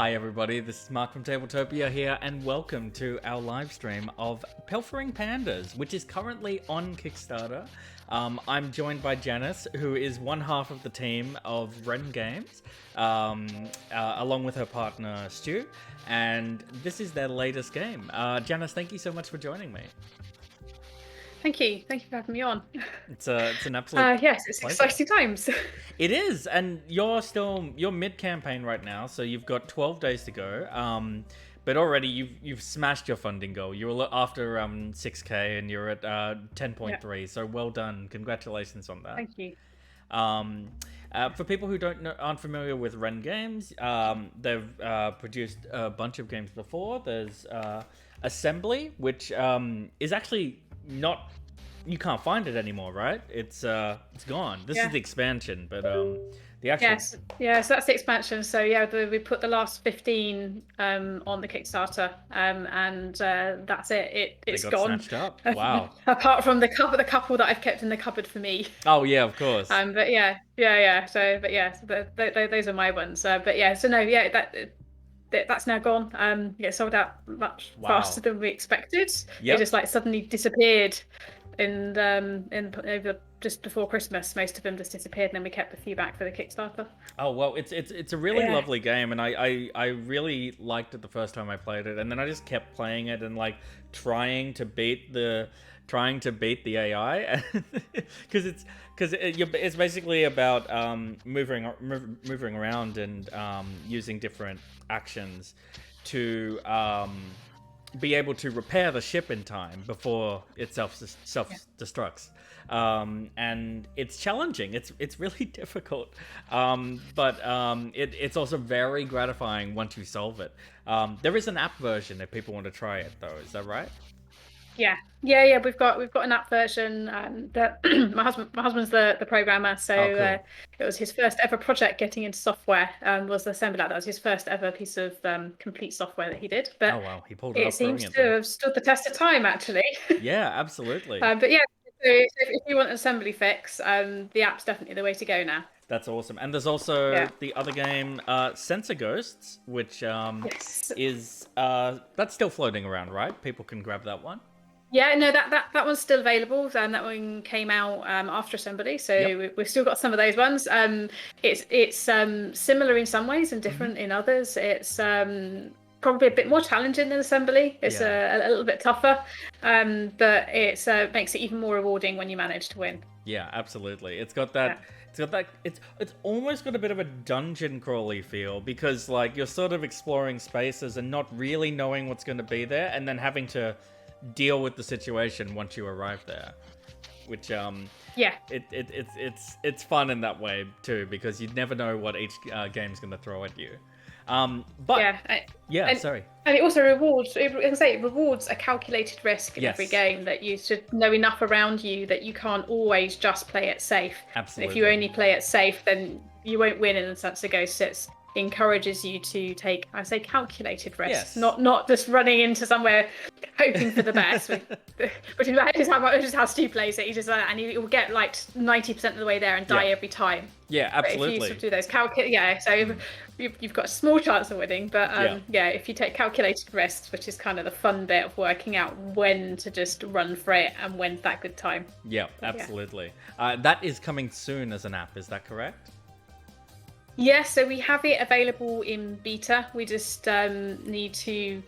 Hi everybody, this is Mark from Tabletopia here, and welcome to our live stream of Pilfering Pandas, which is currently on Kickstarter. I'm joined by Janice, who is one half of the team of Wren Games, along with her partner Stu, and this is their latest game. Janice, thank you so much for joining me. Thank you for having me on. It's an absolute yes, it's pleasure. exciting times. It is, and you're mid-campaign right now, so you've got 12 days to go. But already you've smashed your funding goal. You were after 6K, and you're at 10.3. So well done, congratulations on that. Thank you. For people who aren't familiar with Ren Games, they've produced a bunch of games before. There's Assembly, which is actually not. You can't find it anymore, right? It's gone. This is the expansion, but the actual. Yes, so that's the expansion. So yeah, we put the last 15 on the Kickstarter, and that's it. It's got gone. Snatched up. Wow. Apart from the couple that I've kept in the cupboard for me. Oh yeah, of course. But yeah. So those are my ones. But yeah, so no, yeah, that's now gone. Yeah, sold out much faster than we expected. It just like suddenly disappeared. In over just before Christmas, most of them just disappeared, and then we kept a few back for the Kickstarter. Oh well, it's a really lovely game, and I really liked it the first time I played it, and then I just kept playing it and like trying to beat the AI, because it's basically about moving around and using different actions to be able to repair the ship in time before it self-destructs. And it's challenging. It's really difficult, but it's also very gratifying once you solve it. There is an app version if people want to try it, though. Is that right? Yeah. We've got an app version that my husband's the programmer, so it was his first ever project getting into software. Was the assembly app. That was his first ever piece of complete software that he did. But oh wow, he pulled it off seems brilliantly. to have stood the test of time, actually. Yeah, absolutely. But yeah, so if you want an assembly fix, the app's definitely the way to go now. That's awesome. And there's also the other game, Sensor Ghosts, which is that's still floating around, right? People can grab that one. Yeah, no, that one's still available, and that one came out after Assembly, so we've still got some of those ones. It's similar in some ways and different in others. It's probably a bit more challenging than Assembly. It's a little bit tougher, but it makes it even more rewarding when you manage to win. Yeah, absolutely. It's got that. It's almost got a bit of a dungeon crawly feel, because like you're sort of exploring spaces and not really knowing what's going to be there, and then having to deal with the situation once you arrive there, which it's fun in that way too, because you never know what each game's going to throw at you. Sorry. And it also rewards a calculated risk in every game, that you should know enough around you that you can't always just play it safe. Absolutely. If you only play it safe, then you won't win. In the sense of Ghosts, it encourages you to take, I say, calculated risks, not just running into somewhere hoping for the best. Which is how Stu plays it. He just and he will get like 90% of the way there and die every time. Yeah, absolutely. But if you do those so you've got a small chance of winning. But if you take calculated risks, which is kind of the fun bit of working out when to just run for it and when's that good time. Yeah, absolutely. That is coming soon as an app. Is that correct? Yes, so we have it available in beta. We just need to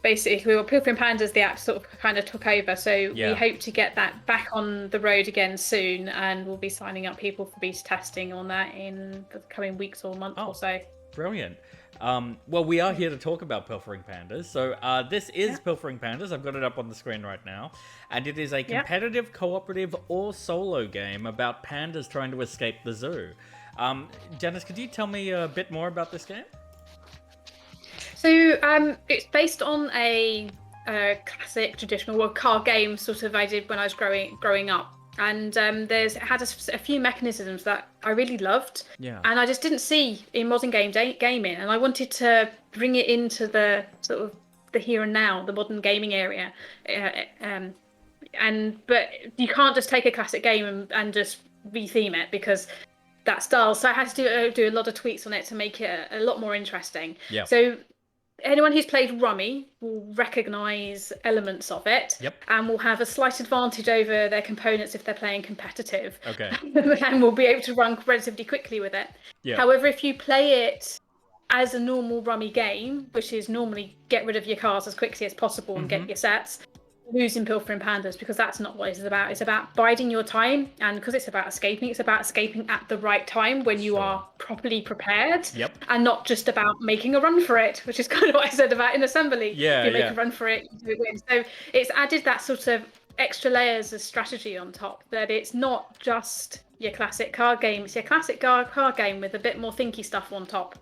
basically, Pilfering Pandas, the app sort of kind of took over. So we hope to get that back on the road again soon, and we'll be signing up people for beta testing on that in the coming weeks or month or so. Brilliant. Well, we are here to talk about Pilfering Pandas. So this is Pilfering Pandas. I've got it up on the screen right now. And it is a competitive, cooperative, or solo game about pandas trying to escape the zoo. Janice, could you tell me a bit more about this game? So it's based on a classic traditional card game sort of I did when I was growing up. And it had a few mechanisms that I really loved, and I just didn't see in modern gaming, and I wanted to bring it into the sort of the here and now, the modern gaming area. But you can't just take a classic game and just retheme it, because that style. So I had to do a lot of tweaks on it to make it a lot more interesting. Yeah. So anyone who's played Rummy will recognize elements of it, Yep. and will have a slight advantage over their components if they're playing competitive. Okay. And will be able to run relatively quickly with it. Yeah. However, if you play it as a normal Rummy game, which is normally get rid of your cards as quickly as possible and get your sets, losing Pilfering Pandas, because that's not what it's about. It's about biding your time, and because it's about escaping at the right time when you are properly prepared, and not just about making a run for it, which is kind of what I said about in Assembly. Yeah, if you make a run for it, you win. So it's added that sort of extra layers of strategy on top, that it's not just your classic card game, it's your classic card game with a bit more thinky stuff on top.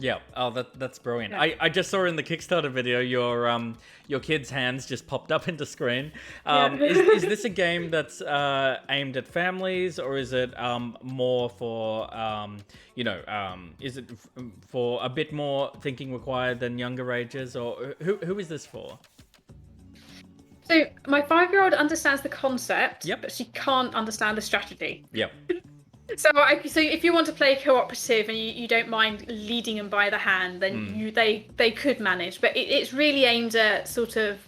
Yeah. Oh, that's brilliant. Yeah. I just saw in the Kickstarter video your kid's hands just popped up into screen. Is this a game that's aimed at families, or is it more for is it for a bit more thinking required than younger ages, or who is this for? So my 5-year-old understands the concept, but she can't understand the strategy. Yep. So if you want to play cooperative and you don't mind leading them by the hand, then they could manage. But it's really aimed at sort of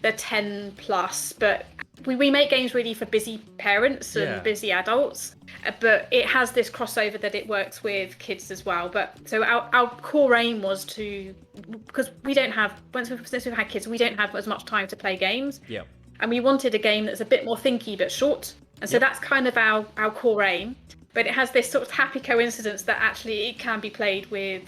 the 10 plus. But we make games really for busy parents and busy adults. But it has this crossover that it works with kids as well. But so our core aim was because we don't have, since we've had kids, we don't have as much time to play games. Yeah. And we wanted a game that's a bit more thinky but short. And so that's kind of our core aim. But it has this sort of happy coincidence that actually it can be played with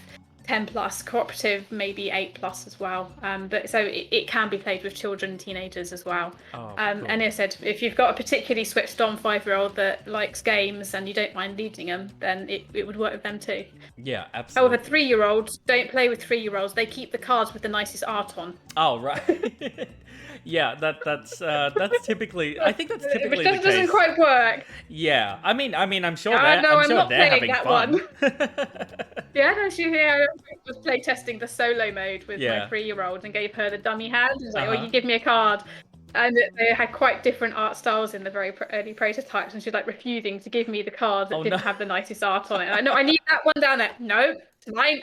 10 plus, cooperative, maybe 8 plus as well. But so it can be played with children and teenagers as well. Oh, cool. And I said, if you've got a particularly switched on 5-year-old that likes games and you don't mind leading them, then it would work with them too. Yeah, absolutely. However, 3-year-olds don't play with 3-year-olds. They keep the cards with the nicest art on. Oh, right. Yeah, that's typically. I think that's typically Which the case. doesn't quite work. Yeah, I mean, I'm sure I'm not they're playing having that fun. one. Yeah, no, I was play testing the solo mode with my 3-year-old and gave her the dummy hand. It was like, oh, you give me a card. And they had quite different art styles in the very early prototypes, and she's like refusing to give me the card that didn't have the nicest art on it. And I know I need that one down there. No, it's mine.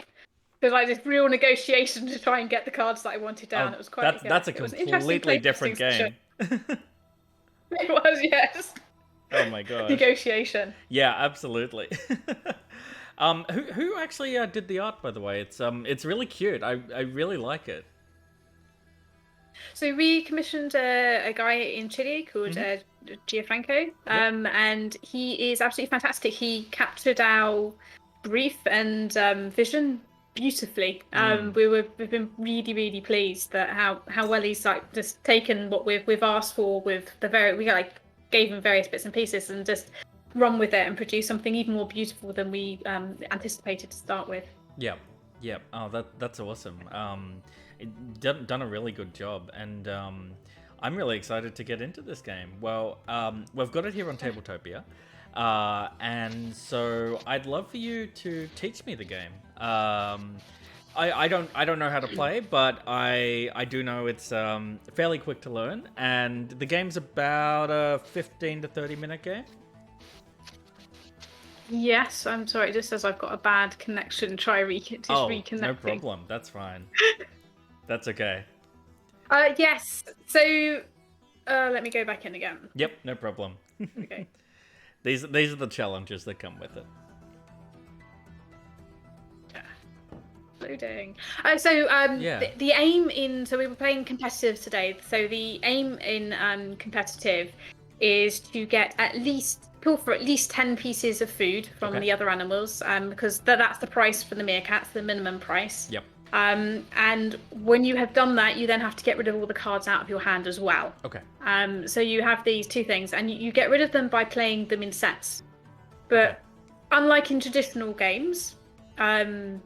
There's like this real negotiation to try and get the cards that I wanted down. It was quite. That's a completely different game. It was, yes. Oh my god. Negotiation. Yeah, absolutely. Who actually did the art, by the way? It's really cute. I really like it. So we commissioned a guy in Chile called Gianfranco, and he is absolutely fantastic. He captured our brief and vision beautifully. We've been really, really pleased that how well he's like just taken what we've asked for with we gave him various bits and pieces and just run with it and produce something even more beautiful than we anticipated to start with. Yep. Oh, that's awesome. Done a really good job, and I'm really excited to get into this game. Well, we've got it here on Tabletopia, and so I'd love for you to teach me the game. I don't know how to play, but I do know it's fairly quick to learn, and the game's about a 15 to 30 minute game. Yes, I'm sorry. It just says I've got a bad connection. Try reconnecting. No problem. That's fine. That's okay. Yes. So let me go back in again. Yep, no problem. Okay. These are the challenges that come with it. Loading. The aim so we were playing competitive today. So the aim in competitive is to pilfer at least 10 pieces of food from the other animals, because that's the price for the meerkats, the minimum price. Yep. And when you have done that, you then have to get rid of all the cards out of your hand as well. Okay. So you have these two things, and you get rid of them by playing them in sets. But unlike in traditional games, I'm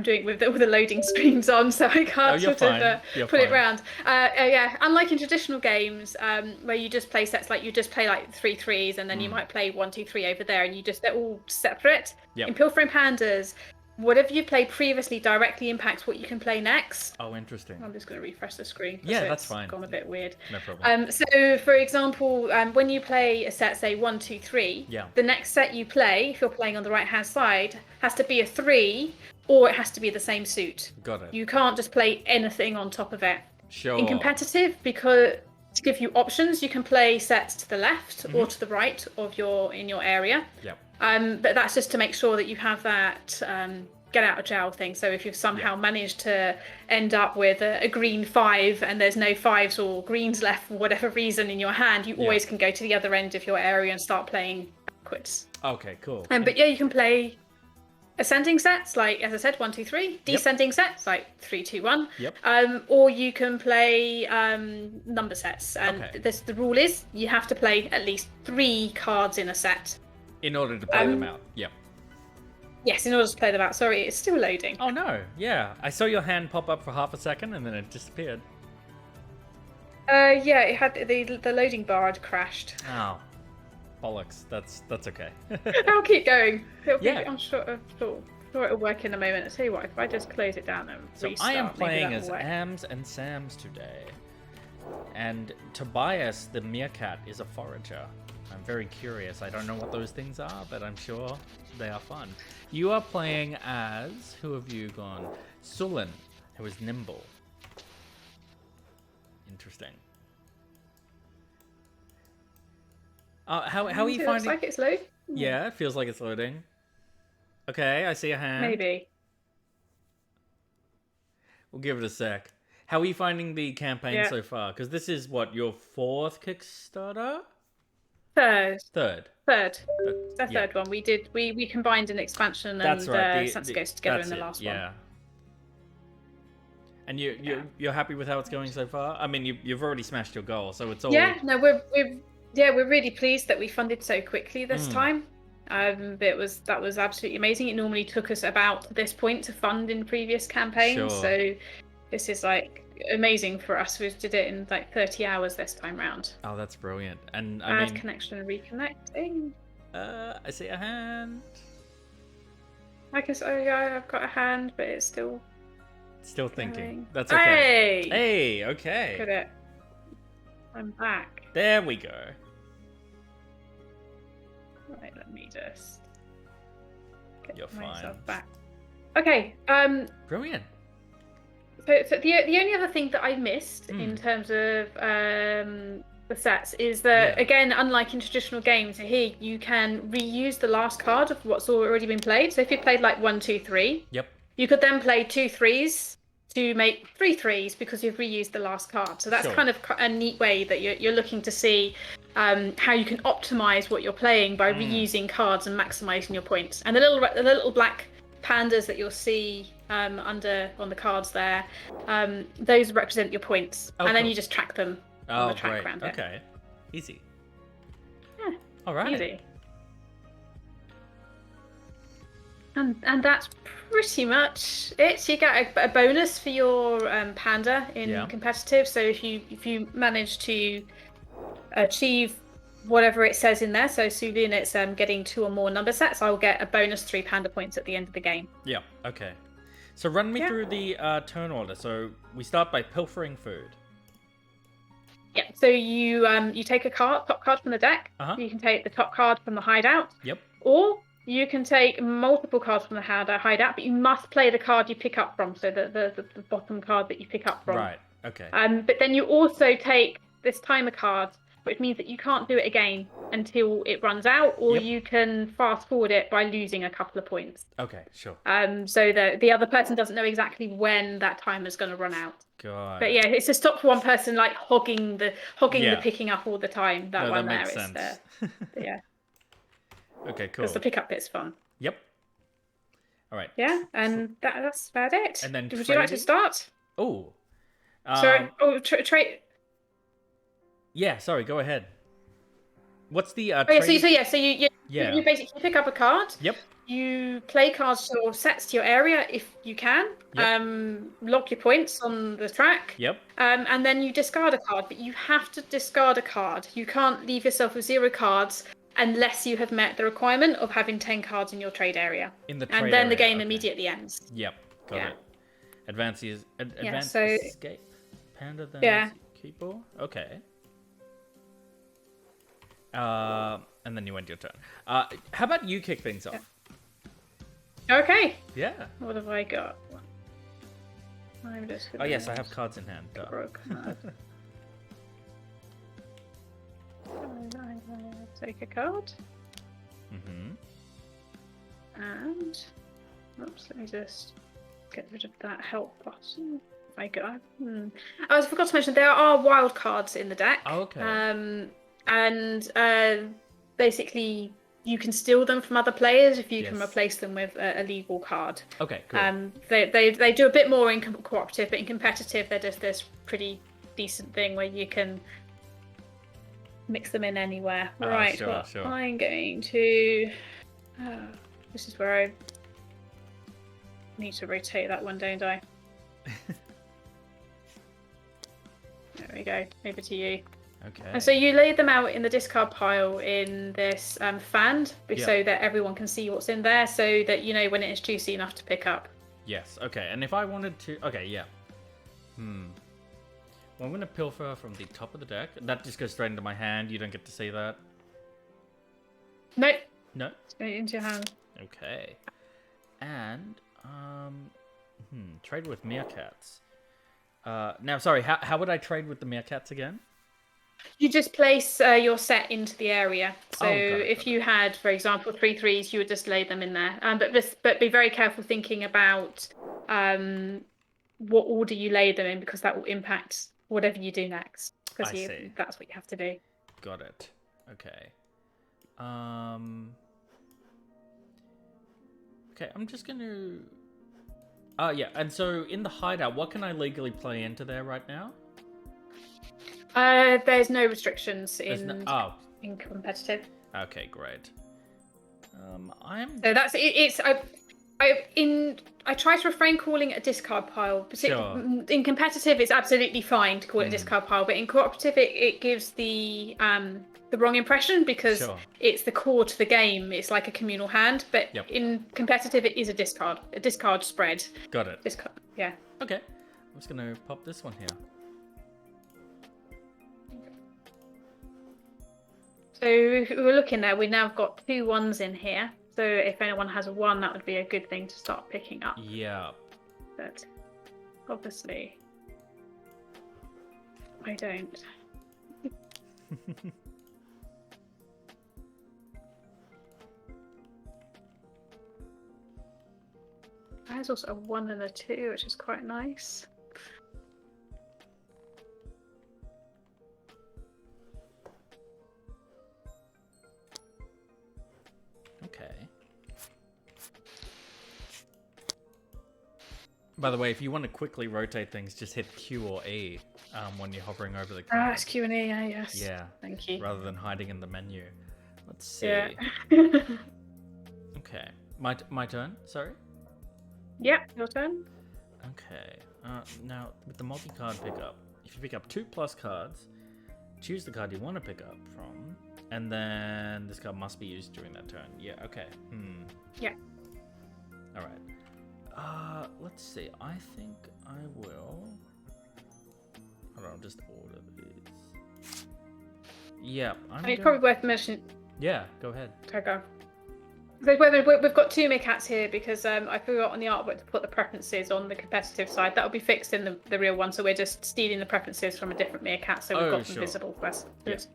doing it with the loading screens on, so I can't put it around. Unlike in traditional games, where you just play sets, like you just play like 3 3s, and then you might play 1 2 3 over there, and they're all separate. Yep. In Pilfering Pandas, whatever you played previously directly impacts what you can play next. Oh, interesting. I'm just going to refresh the screen. Yeah, that's fine. It's gone a bit weird. No problem. So, for example, when you play a set, say 1, 2, 3, yeah. the next set you play, if you're playing on the right-hand side, has to be a 3, or it has to be the same suit. Got it. You can't just play anything on top of it. Sure. In competitive, because to give you options, you can play sets to the left or to the right of in your area. Yep. But that's just to make sure that you have that get out of jail thing. So if you've somehow managed to end up with a green 5 and there's no 5s or greens left for whatever reason in your hand, you always can go to the other end of your area and start playing backwards. Okay, cool. But yeah, you can play ascending sets, like, as I said, 1, 2, 3. Descending sets, like 3, 2, 1. Yep. Or you can play number sets. And the rule is you have to play at least 3 cards in a set. In order to play them out. Yep. Yes, in order to play them out. Sorry, it's still loading. Oh no, yeah. I saw your hand pop up for half a second and then it disappeared. Yeah, it had the loading bar had crashed. Oh. Bollocks. That's okay. I'll keep going. Yeah. I'm sure it'll work in a moment. I'll tell you what, if I just close it down and restart, I am playing as Ams and Sams today. And Tobias the meerkat is a forager. I'm very curious. I don't know what those things are, but I'm sure they are fun. You are playing as... Who have you gone? Sullen, who is nimble. Interesting. How are you finding... It looks like it's loading. Yeah, it feels like it's loading. Okay, I see a hand. Maybe. We'll give it a sec. How are you finding the campaign so far? Because this is, what, your 4th Kickstarter? Third. The third one. We combined an expansion and Sansa Goes together in the last one. Yeah. And you're happy with how it's going so far? I mean, you've already smashed your goal, so it's all... Yeah, no, we're really pleased that we funded so quickly this time. That was absolutely amazing. It normally took us about this point to fund in previous campaigns, so this is like amazing for us. We did it in like 30 hours this time round. Oh, that's brilliant. And I mean, connection reconnecting. I see a hand. I guess I've got a hand, but it's still thinking. That's okay. Hey, okay. Look at it. I'm back. There we go. Right, let me just get myself back. Okay. Brilliant. So the only other thing that I missed in terms of the sets is that, again, unlike in traditional games, here you can reuse the last card of what's already been played. So if you played like 1, 2, 3, you could then play 2 3s to make 3 3s because you've reused the last card. So that's kind of a neat way that you're looking to see how you can optimize what you're playing by reusing cards and maximizing your points. And the little black pandas that you'll see on the cards there, those represent your points, and then you just track them on the track around it. Okay, easy. Yeah, all right. Easy. And that's pretty much it. You get a bonus for your panda in competitive. So if you manage to achieve whatever it says in there, so Sulian, it's getting 2 or more number sets, I will get a bonus 3 panda points at the end of the game. Yeah. Okay. So run me through the turn order. So we start by pilfering food. Yeah. So you take a top card from the deck. You can take the top card from the hideout. Yep. Or you can take multiple cards from the hideout, but you must play the card you pick up from. So the bottom card that you pick up from. Right. Okay. But then you also take this timer card, which means that you can't do it again until it runs out, or you can fast forward it by losing a couple of points. Okay, sure. So the other person doesn't know exactly when that timer is going to run out. God. But yeah, it's to stop one person like hogging the picking up all the time. That makes sense. Yeah. Okay, cool. Because the pickup bit's fun. Yep. All right. Yeah, and that's about it. And then would you like to start? Oh. Sorry. Trade. Yeah, sorry, go ahead. What's the so you basically pick up a card. Yep. You play cards or sets to your area if you can. Yep. Log your points on the track. Yep. And then you discard a card, but you have to discard a card. You can't leave yourself with 0 cards unless you have met the requirement of having 10 cards in your trade area. In the and trade then the area, game okay. immediately ends. Yep, got it. Advance so escape. Panda then keyboard. Okay. And then you went your turn. How about you kick things off? Okay. Yeah. What have I got? I'm just Oh yes, I have cards in hand. Take a card. And oops, let me just get rid of that help button. I forgot to mention there are wild cards in the deck. Oh, okay. And basically you can steal them from other players if you can replace them with a legal card. Okay, cool. They do a bit more in cooperative, but in competitive they're just this pretty decent thing where you can mix them in anywhere. Right, sure. I'm going to... this is where I need to rotate that one, don't I? There we go. Over to you. Okay. And so you lay them out in the discard pile in this fan, so that everyone can see what's in there, so that you know when it is juicy enough to pick up. Yes. Okay. And if I wanted to, okay, yeah. Well, I'm going to pilfer from the top of the deck. That just goes straight into my hand. You don't get to see that. Nope. No. Straight into your hand. Okay. And trade with meerkats. Now, sorry. How would I trade with the meerkats again? You just place your set into the area. So if you had, for example, 3 3s, you would just lay them in there. But be very careful thinking about what order you lay them in, because that will impact whatever you do next. Because that's what you have to do. Got it. Okay. Okay, I'm just going to... yeah, and so in the hideout, what can I legally play into there right now? There's no restrictions in competitive. Okay, great. So that's it. I try to refrain calling it a discard pile. In competitive, it's absolutely fine to call it a discard pile, but in cooperative, it gives the wrong impression, because it's the core to the game. It's like a communal hand, but in competitive, it is a discard spread. Got it. Discard, yeah. Okay, I'm just gonna pop this one here. So if we're looking there, we now got 2 1s in here. So if anyone has a 1, that would be a good thing to start picking up. Yeah. But obviously, I don't. There's also a 1 and a 2, which is quite nice. Okay. By the way, if you want to quickly rotate things, just hit Q or E when you're hovering over the card. It's Q and E, yes. Yeah. Thank you. Rather than hiding in the menu. Let's see. Yeah. Okay. My turn, sorry? Yep, your turn. Okay. Now, with the multi-card pickup, if you pick up 2+ cards, choose the card you want to pick up from, and then this card must be used during that turn. Yeah, okay. Yeah. Alright. Let's see. I think I will... Hold on, I'll just order these. Yeah, It's probably worth mentioning... Yeah, go ahead. Okay, go. We've got 2 meerkats here because I forgot on the artwork to put the preferences on the competitive side. That'll be fixed in the real one, so we're just stealing the preferences from a different meerkat, so we've got them visible for us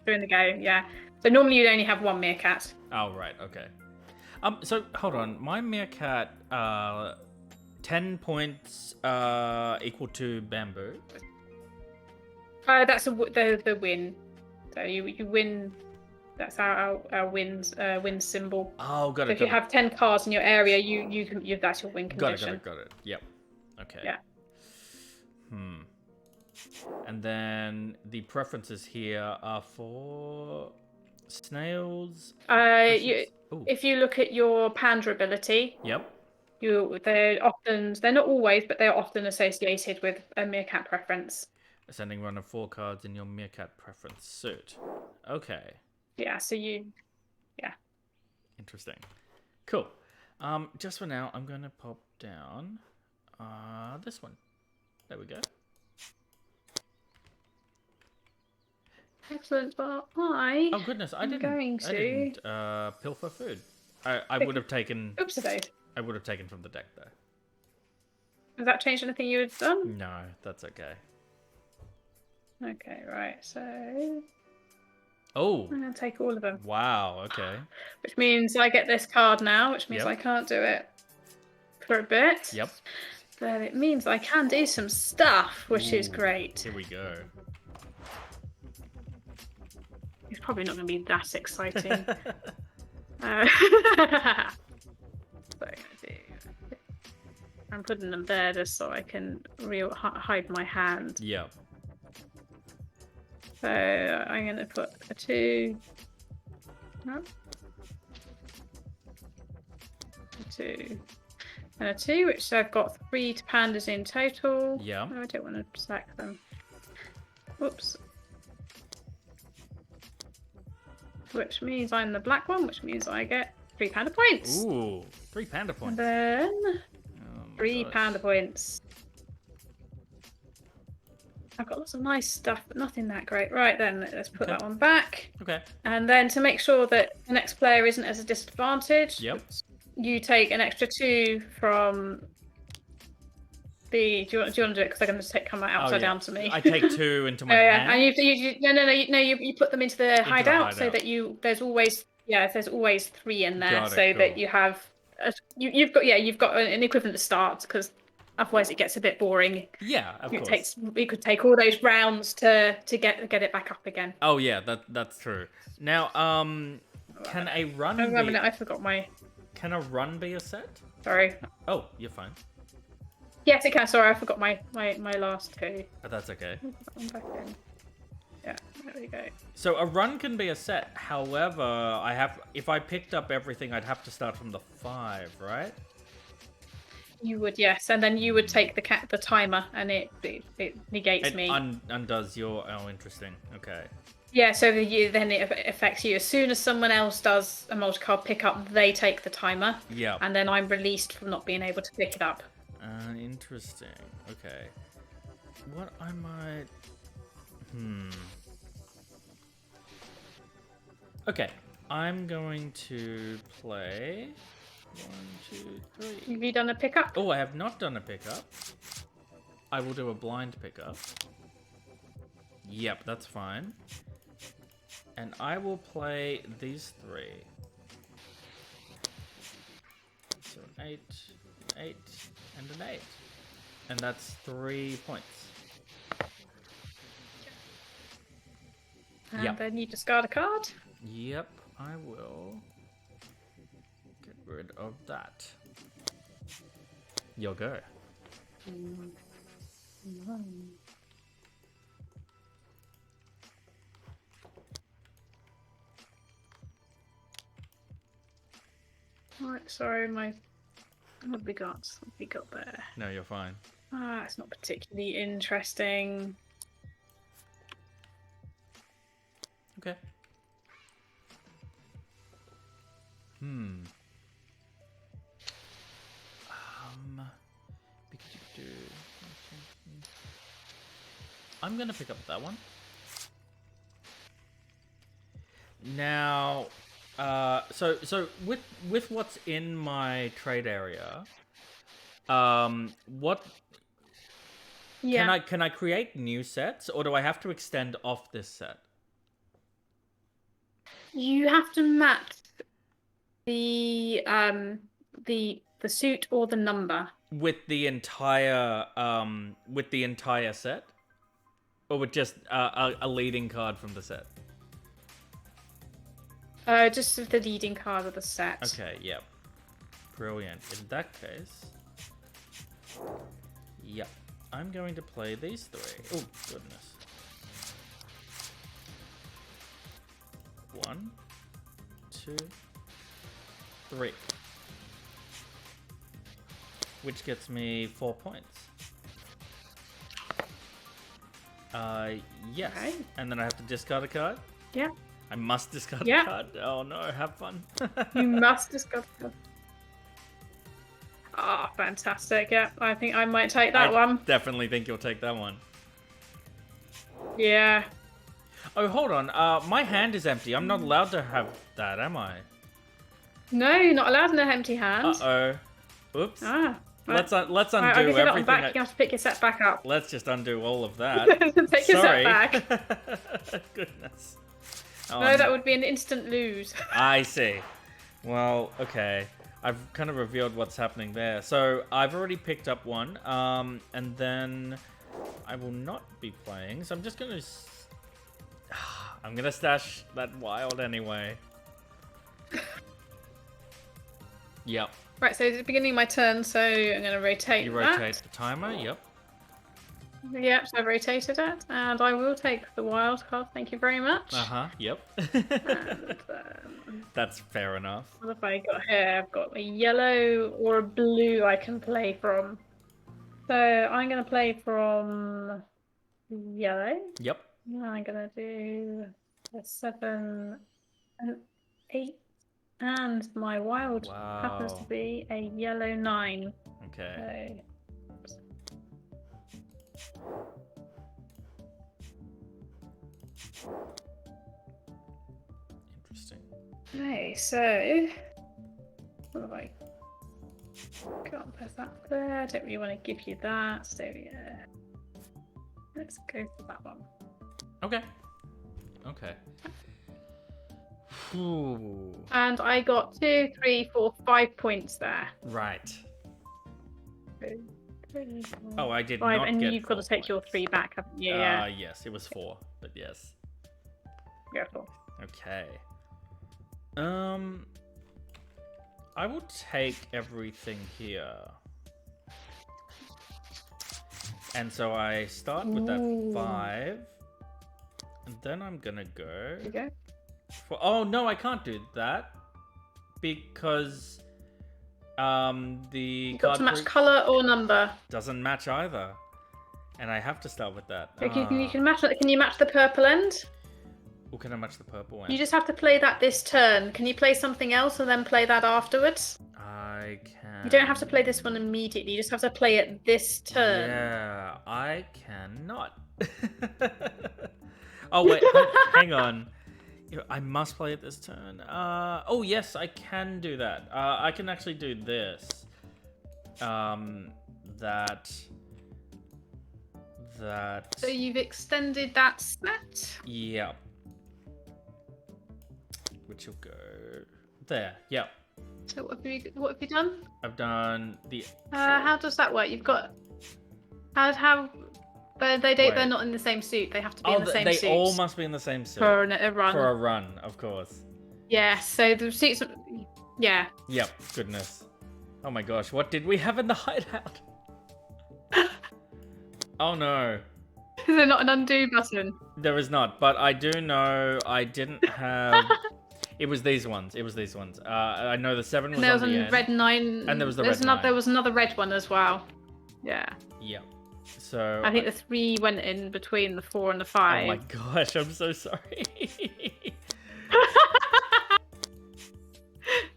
during the game. Yeah. So normally you'd only have 1 meerkat. Oh, right, okay. So hold on, my meerkat, 10 points equal to bamboo. That's the win. So you win. That's our win symbol. Oh, got it. So if you have 10 cards in your area, you that's your win condition. Got it. Yep. Okay. Yeah. And then the preferences here are for snails. If you look at your panda ability. Yep. They're not always, but they're often associated with a meerkat preference. Ascending run of 4 cards in your meerkat preference suit. Okay. Yeah, so you Interesting. Cool. Just for now, I'm going to pop down this one. There we go. Excellent. Well, I. Oh goodness, I didn't pilfer food. I would have taken. Oops, I would have taken from the deck though. Has that changed anything you had done? No, that's okay. Okay, right. So. Oh. I'm gonna take all of them. Wow. Okay. Which means I get this card now, which means Yep. I can't do it for a bit. Yep. But it means I can do some stuff, which is great. Here we go. It's probably not going to be that exciting. I'm putting them there just so I can hide my hand. Yep. So I'm going to put a 2. No. A 2. And a 2, which I've got 3 pandas in total. Yeah. Oh, I don't want to sack them. Whoops. Which means I'm the black one, which means I get 3 panda points. Ooh, 3 panda points. And then 3 panda points. I've got lots of nice stuff, but nothing that great. Right then, let's put that one back. Okay. And then to make sure that the next player isn't at a disadvantage, yep. You take an extra 2 from the. Do you want to do it? Because they're going to come upside down to me. I take 2 into my hand. And you put them into the hideout so that there's always 3 in there, that you have. You've got an equivalent to start, because otherwise it gets a bit boring. Yeah, of course. We could take all those rounds to get it back up again. Oh yeah, that's true. Now, can a run? I forgot my. Can a run be a set? Sorry. Oh, you're fine. Yes, it can. Sorry, I forgot my last 2. Oh, that's okay. Put that one back in. Yeah, there we go. So a run can be a set. However, if I picked up everything, I'd have to start from the 5, right? You would, yes, and then you would take the timer, and it negates me. Undoes your. Oh, interesting. Okay. Yeah, so then it affects you. As soon as someone else does a multi-card pickup, they take the timer. Yeah. And then I'm released from not being able to pick it up. Interesting. Okay. What I might. Okay. I'm going to play. 1, 2, 3. Have you done a pickup? Oh, I have not done a pickup. I will do a blind pickup. Yep, that's fine. And I will play these 3. So an 8, 8, and an 8. And that's 3 points. And then you discard a card? Yep, I will get rid of that. You'll go. Right, sorry, what have we got? What have we got there? No, you're fine. It's not particularly interesting. Okay. I'm gonna pick up that one. Now, so with what's in my trade area, what can I create new sets, or do I have to extend off this set? You have to match the suit or the number with the entire set, or with just a leading card from the set. Just with the leading card of the set. Okay, yep. Brilliant. In that case, yep. I'm going to play these 3. Oh, goodness. 1, 2, 3. Which gets me 4 points. Yes. Okay. And then I have to discard a card? Yeah. I must discard Yeah. a card. Oh no, have fun. You must discard a card. Ah, fantastic. Yeah, I think I might take that one. Definitely think you'll take that one. Yeah. Oh, hold on. My hand is empty. I'm not allowed to have that, am I? No, you're not allowed in an empty hand. Uh-oh. Oops. Ah. Let's undo I'll give you everything. Back. You have to pick your set back up. Let's just undo all of that. Take your set back. Goodness. No, that would be an instant lose. I see. Well, okay. I've kind of revealed what's happening there. So I've already picked up one, and then I will not be playing. So I'm just gonna. I'm gonna stash that wild anyway. Yep. Right, so it's the beginning of my turn, so I'm going to rotate You rotate the timer, yep. Yep, so I've rotated it, and I will take the wild card, thank you very much. Yep. And, that's fair enough. what have I got here? I've got a yellow or a blue I can play from. So I'm going to play from yellow. Yep. I'm going to do a 7, an 8. And my wild happens to be a yellow 9. Okay. Interesting. Okay, so what have I got? Press that there. I don't really want to give you that. So yeah, let's go for that one. Okay. Okay. Ooh. And I got 2, 3, 4, 5 points there. Right. 2, 3, 4, Oh, I did 5, not and get you've got to take your 3 back, haven't you? Yeah. Yes, it was 4, but yes. Yeah, 4. Okay. I will take everything here. And so I start with that 5. And then I'm gonna go. There you go. Oh no, I can't do that because the You've got to match color or number. Doesn't match either, and I have to start with that. You can match. Can you match the purple end? Or can I match the purple end? You just have to play that this turn. Can you play something else and then play that afterwards? I can. You don't have to play this one immediately. You just have to play it this turn. Yeah, I cannot. Oh wait, hang on. I must play it this turn. Oh yes, I can do that. I can actually do this. That. So you've extended that set? Yeah. Which will go there. Yep. So what have you done? I've done the. How does that work? You've got how. They're not in the same suit. They have to be in the same suit. They all must be in the same suit. For a run. For a run, of course. Yeah, so the suits... Yeah. Yep, goodness. Oh my gosh, what did we have in the hideout? Oh no. Is there not an undo button? There is not, but I do know I didn't have... It was these ones. I know the 7 was and there was on the a end. red 9. And there was the red 9. There was another red one as well. Yeah. Yep. So I think the 3 went in between the 4 and the 5. Oh my gosh, I'm so sorry.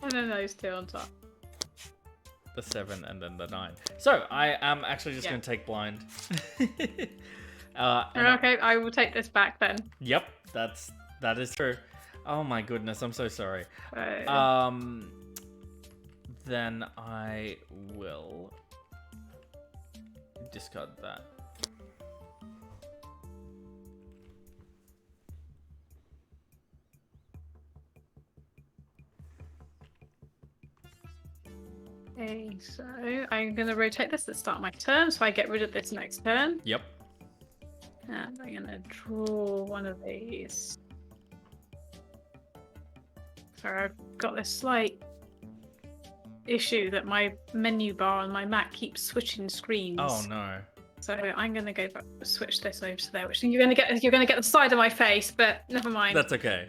And then those 2 on top. The 7 and then the 9. So I am actually just going to take blind. Okay, I will take this back then. Yep, that is true. Oh my goodness, I'm so sorry. Then I will discard that. Okay, so I'm going to rotate this at the start of my turn, so I get rid of this next turn. Yep. And I'm going to draw one of these. So I've got this slight issue that my menu bar on my Mac keeps switching screens. Oh no. So I'm going to go back, switch this over to there, which you're going to get the side of my face, but never mind. That's okay.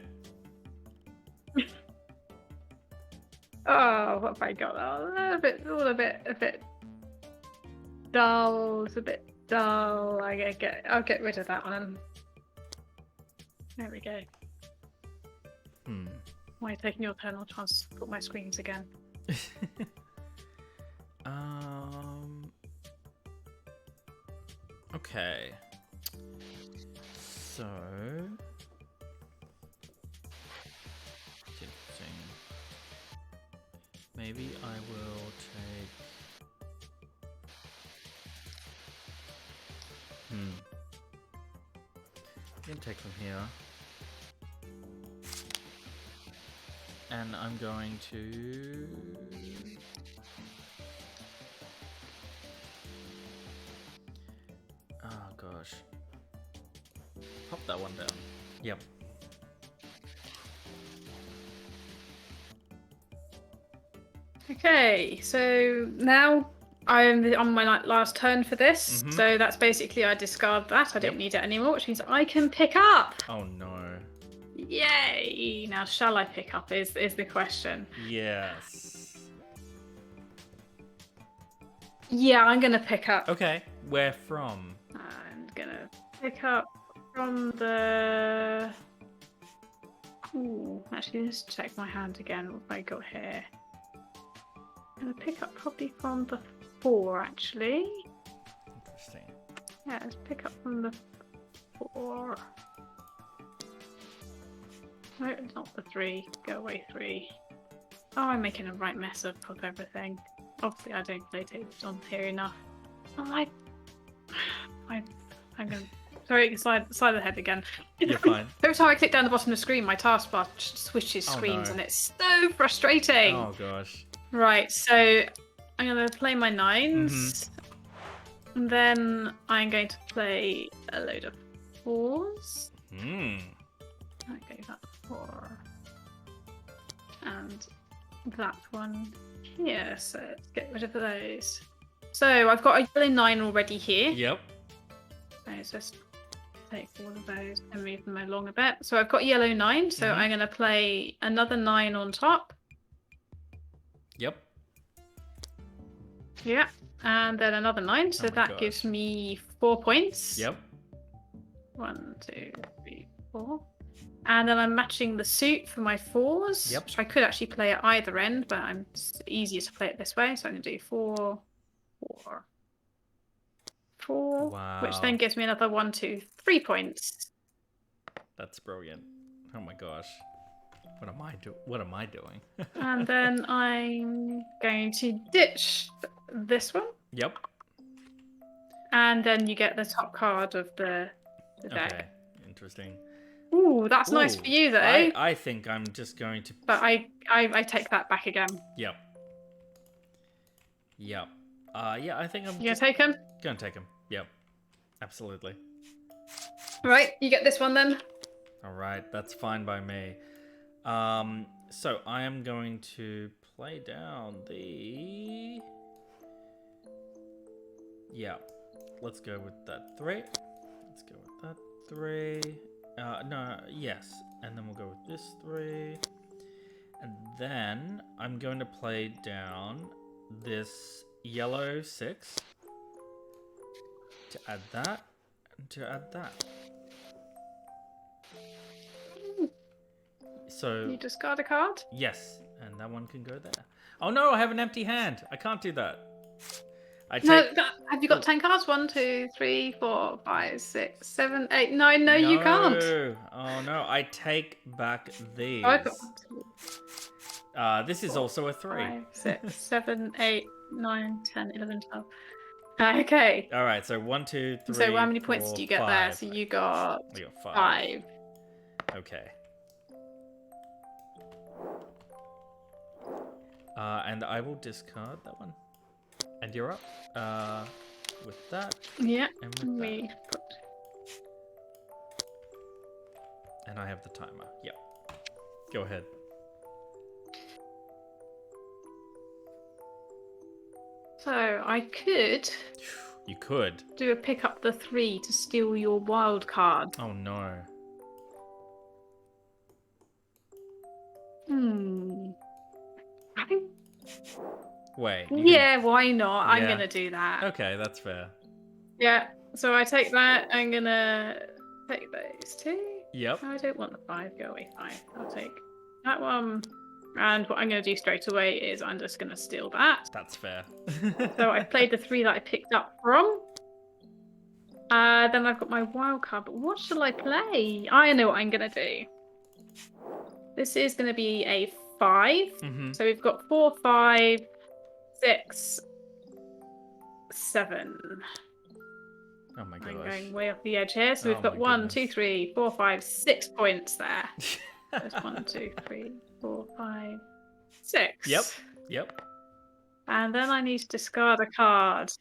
Oh, what have I got? Oh, a bit dull. It's a bit dull. I'll get rid of that one. There we go. Why are you taking your turn? I'll transport my screens again. Okay. So. Interesting. Maybe I will take. I'm gonna take from here. And I'm going to. Oh gosh. Pop that one down. Yep. Okay, so now I'm on my last turn for this. So that's basically I discard that. I don't need it anymore, which means I can pick up. Oh no. Yay! Now, shall I pick up is the question. Yes. Yeah, I'm going to pick up. Okay. Where from? I'm going to pick up from the... Ooh, actually, let's check my hand again. What have I got here? I'm going to pick up probably from the 4, actually. Interesting. Yeah, let's pick up from the 4. No, it's not the 3. Go away, 3. Oh, I'm making a right mess of everything. Obviously, I don't play tables on here enough. Oh, I'm gonna. Sorry, slide ahead again. You're fine. Every time I click down the bottom of the screen, my taskbar switches screens, and it's so frustrating. Oh gosh. Right, so I'm gonna play my 9s, and then I'm going to play a load of 4s. Okay, that's 4. And that one here, so let's get rid of those. So I've got a yellow 9 already here. Yep. Let's just take all of those and move them along a bit. So I've got yellow 9, so I'm going to play another 9 on top. Yep. Yeah, and then another 9, so that gives me 4 points. Yep. 1, 2, 3, 4. And then I'm matching the suit for my 4s, which I could actually play at either end, but it's easier to play it this way. So I'm going to do 4, 4, 4, which then gives me another 1, 2, 3 points. That's brilliant. Oh my gosh. What am I doing? And then I'm going to ditch this one. Yep. And then you get the top card of the deck. Okay. Interesting. Ooh, that's nice for you, though. I think I'm just going to... But I take that back again. Yep. Yep. Yeah, I think I'm... You gonna take him? Gonna take him. Yep. Absolutely. Right, you get this one then. Alright, that's fine by me. So I am going to play down the... Yeah. Let's go with that 3. Let's go with that 3. No, yes. And then we'll go with this 3. And then I'm going to play down this yellow 6 to add that and to add that. So you discard a card? Yes, and that one can go there. Oh no, I have an empty hand. I can't do that. Have you got 10 cards? 1, 2, 3, 4, 5, 6, 7, 8, 9. No, you can't. Oh no, I take back these. This is also a 3. 5, 6, 7, 8, 9, 10, 11, 12. Okay. All right, so 1, 2, 3. So how many points 4, do you get 5. there? So you got 5. Okay. And I will discard that one. And you're up. With that. Yeah. And with that. And I have the timer. Yep. Go ahead. So I could. You could. Do a pick up the 3 to steal your wild card. Oh no. I think. Wait. Yeah, why not? Yeah. I'm gonna do that. Okay, that's fair. Yeah. So I take that. I'm gonna take those 2. Yep. I don't want the 5. Go away, 5. I'll take that one. And what I'm going to do straight away is I'm just going to steal that. That's fair. So I played the 3 that I picked up from. Then I've got my wild card, but what shall I play? I know what I'm going to do. This is going to be a 5. So we've got 4, 5, 6, 7. Oh my gosh. I'm going way off the edge here. So we've Oh got my 1, goodness. 2, 3, 4, 5, 6 points there. There's 1, 2, 3, 4, 5, 6. Yep. And then I need to discard a card.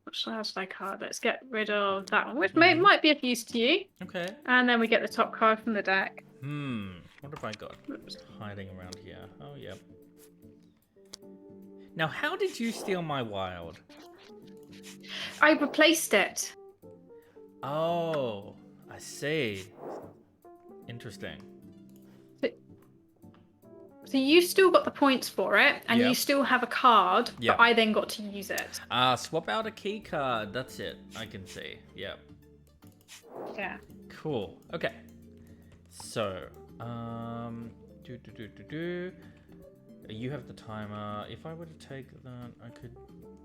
What should I card? Let's get rid of that one, which might be of use to you. Okay. And then we get the top card from the deck. What have I got? Hiding around here. Oh, yep. Now, how did you steal my wild? I replaced it. Oh, I see. Interesting. So you still got the points for it, and you still have a card, but I then got to use it. Swap out a key card. That's it. I can see. Yep. Yeah. Cool. Okay. So, you have the timer. If I were to take that, I could.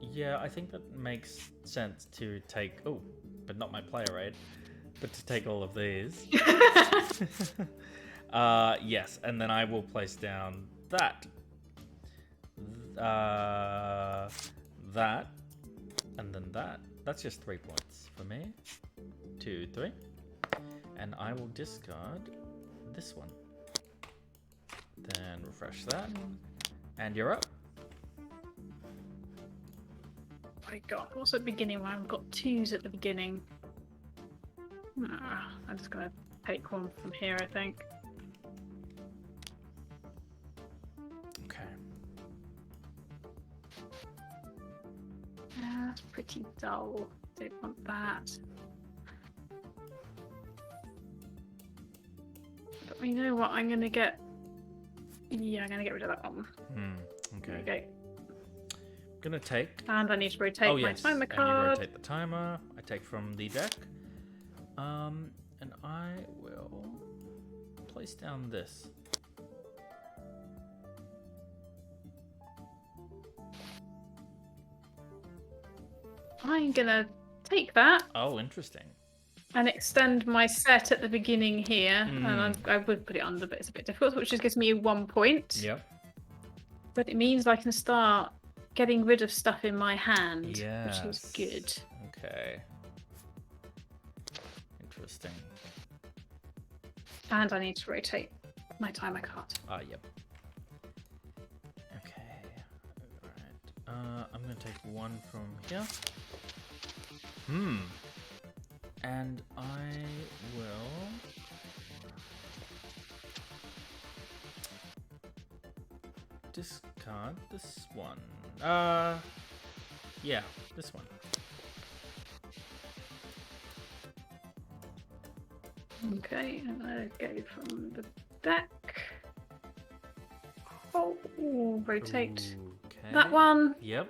Yeah, I think that makes sense to take. Oh, but not my player aid. But to take all of these. Yes, and then I will place down that. That. And then that. That's just 3 points for me. 2, 3. And I will discard this one. Then refresh that. And you're up. I got what's at the beginning one? I've got 2s at the beginning. I'm just gonna take one from here, I think. Okay. That's pretty dull. Don't want that. But you know what? I'm gonna get. Yeah, I'm gonna get rid of that one. Okay. There you go. Gonna take. And I need to rotate my timer card. And you rotate the timer. I take from the deck. And I will place down this. I'm gonna take that. Oh, interesting. And extend my set at the beginning here. And I would put it under, but it's a bit difficult, which just gives me 1 point. Yep. But it means I can start getting rid of stuff in my hand, which is good. Okay. Interesting. And I need to rotate my timer card. Yep. Okay. Alright. I'm gonna take one from here. And I will discard this one. Yeah, this one. Okay, and I go from the deck. Oh, rotate that one. Yep.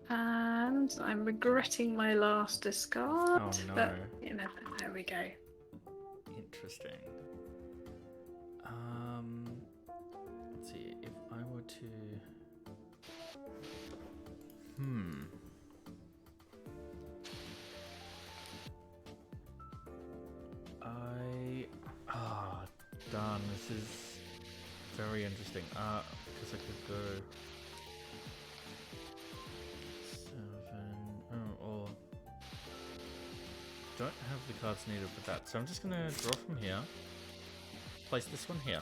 And I'm regretting my last discard. Oh no. But, there we go. Interesting. Let's see, if I were to... Darn, this is very interesting. Because I could go... 7... Oh, or... Don't have the cards needed for that, so I'm just gonna draw from here. Place this one here.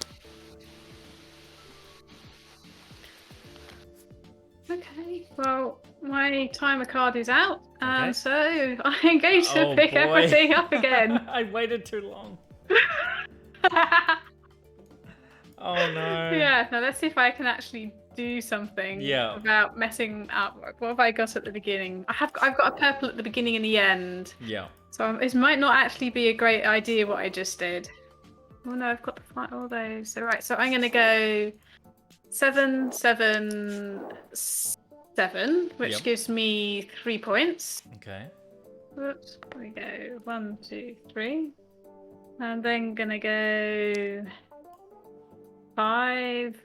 Okay, well, my timer card is out, Okay. so I'm going to pick everything up again. I waited too long. Oh no. Yeah, now let's see if I can actually do something without messing up. What have I got at the beginning? I've got a purple at the beginning and the end. Yeah. So it might not actually be a great idea what I just did. Oh no, I've got all those. All right, so I'm going to go 7, 7, 7, which gives me 3 points. Okay. Oops, we go 1, 2, 3. And then gonna go 5.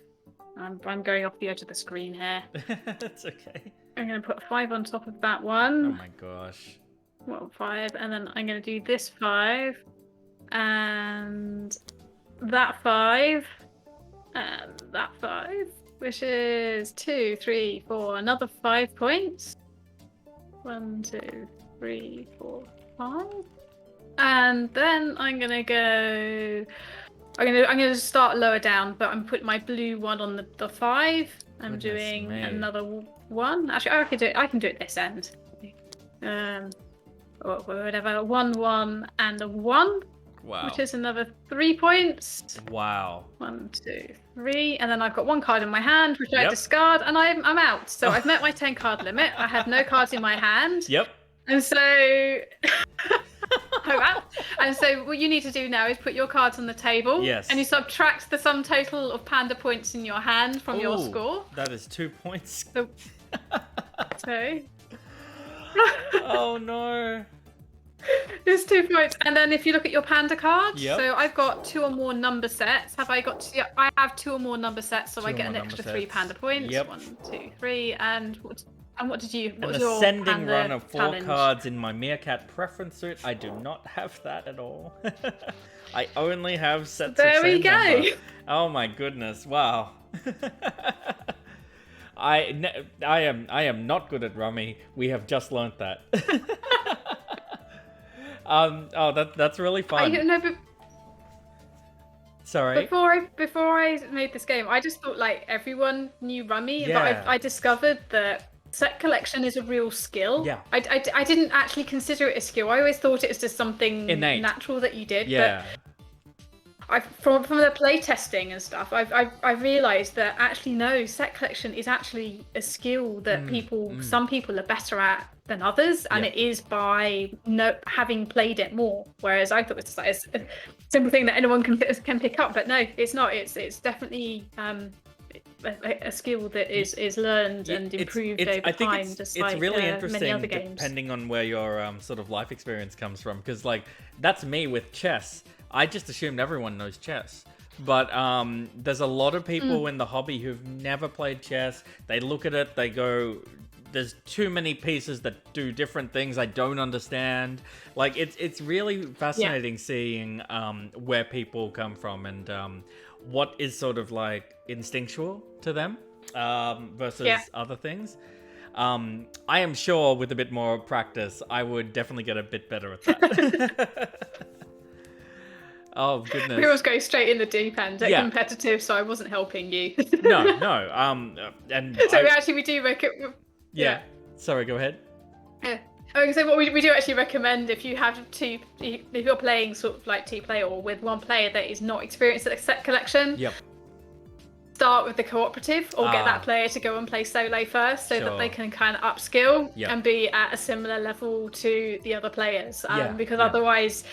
I'm going off the edge of the screen here. That's okay. I'm gonna put 5 on top of that Oh one. my gosh. Well, 5, and then I'm gonna do this 5, and that 5, and that 5, which is 2, 3, 4. Another 5 points. 1, 2, 3, 4, 5. And then I'm gonna go. I'm gonna start lower down, but I'm putting my blue one on the 5. I'm Goodness doing me. another 1. Actually, I can do it. I can do it this end. Or whatever. 1, 1, and a 1. Wow. Which is another 3 points. Wow. 1, 2, 3, and then I've got 1 card in my hand, which I Yep. discard, and I'm out. So I've met my 10 card limit. I have no cards in my hand. Yep. And so I'm out. And so what you need to do now is put your cards on the table. Yes. And you subtract the sum total of panda points in your hand from your Ooh, score. That is 2 points. So Oh no. there's 2 points. And then if you look at your panda cards, Yep. so I've got 2 or more number sets. Yeah, I have 2 or more number sets, so 2 I or get an more extra number 3 sets. panda points. Yep. 1, 2, 3, and what did you? What An was your ascending panda run of 4 challenge? cards in my meerkat preference suit. I do not have that at all. I only have sets There of we same go. number. Oh my goodness! Wow. I am not good at rummy. We have just learnt that. That's really fun. Sorry. Before I made this game, I just thought like everyone knew Rummy, Yeah. but I discovered that set collection is a real skill. Yeah. I didn't actually consider it a skill. I always thought it was just something Innate. natural that you did. Yeah. But from the play testing and stuff, I realised that actually no, set collection is actually a skill that some people are better at than others, and Yeah. it is by having played it more. Whereas I thought it was just like a simple thing that anyone can pick up, but no, it's not. It's definitely a skill that is learned and improved over time. Just it's like really many interesting other games. depending on where your sort of life experience comes from, because like that's me with chess. I just assumed everyone knows chess. But there's a lot of people in the hobby who've never played chess. They look at it, they go, there's too many pieces that do different things I don't understand. Like, it's really fascinating seeing where people come from and what is sort of like instinctual to them versus other things. I am sure with a bit more practice, I would definitely get a bit better at that. Oh, goodness. We always go straight in the deep end at Yeah. competitive, so I wasn't helping you. No. And So we do recommend. yeah. Sorry, go ahead. I was gonna say what we do actually recommend if you have if you're playing sort of like 2-player or with one player that is not experienced at set collection. Yep. Start with the cooperative or get that player to go and play solo first so that they can kind of upskill and be at a similar level to the other players. Because otherwise.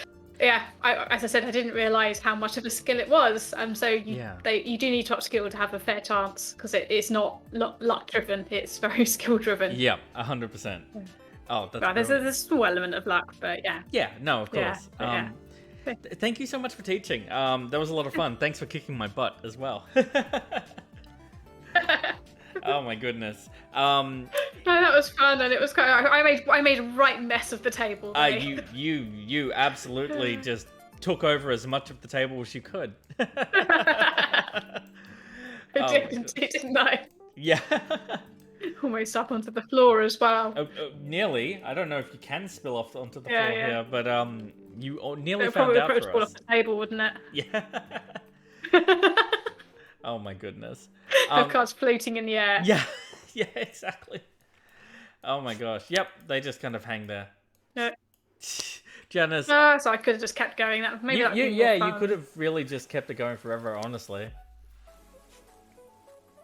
As I said, I didn't realise how much of a skill it was, so you do need to upskill to have a fair chance because it's not luck driven; it's very skill driven. Yeah, 100%. Oh, that's there's a small element of luck, but yeah. Yeah, no, of course. Yeah, thank you so much for teaching. That was a lot of fun. Thanks for kicking my butt as well. Oh my goodness. No, that was fun, and it was quite. I made a right mess of the table. You absolutely just took over as much of the table as you could. I didn't I? Yeah. Almost up onto the floor as well. Nearly. I don't know if you can spill off onto the floor here, but you nearly It found out probably for fall us. off the table, wouldn't it? Yeah. Oh my goodness. The cards floating in the air. Yeah. Yeah, exactly. Oh my gosh. Yep, they just kind of hang there. Yeah. Janice. So I could have just kept going. You could have really just kept it going forever, honestly.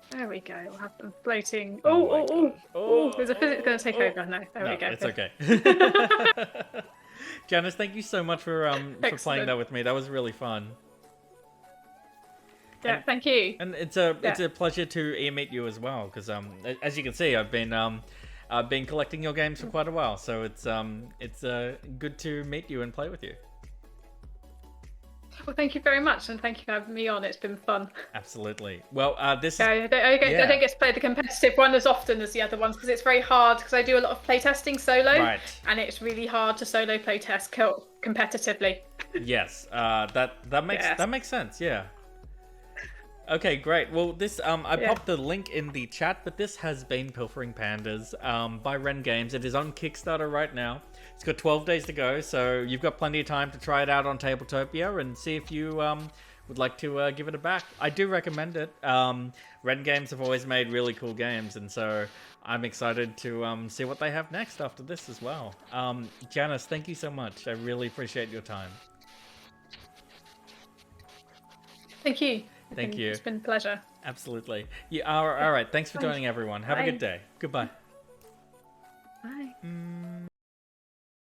There we go. We'll have them floating. Oh, There's a physics going to take over. No, there we go. It's okay. Janice, thank you so much for playing that with me. That was really fun. Yeah, thank you. And it's a pleasure to meet you as well, because as you can see, I've been I've been collecting your games for quite a while, so it's good to meet you and play with you. Well, thank you very much, and thank you for having me on. It's been fun. Absolutely. Well, this is... I don't get to play the competitive one as often as the other ones because it's very hard. Because I do a lot of playtesting solo, and it's really hard to solo playtest competitively. Yes, that makes sense. Yeah. Okay, great. Well, this I popped the link in the chat, but this has been Pilfering Pandas by Wren Games. It is on Kickstarter right now. It's got 12 days to go, so you've got plenty of time to try it out on Tabletopia and see if you would like to give it a back. I do recommend it. Ren Games have always made really cool games, and so I'm excited to see what they have next after this as well. Janice, thank you so much. I really appreciate your time. Thank you. Thank you. It's been a pleasure. Absolutely. Yeah, all right. Thanks for joining, everyone. Have a good day. Goodbye. Bye.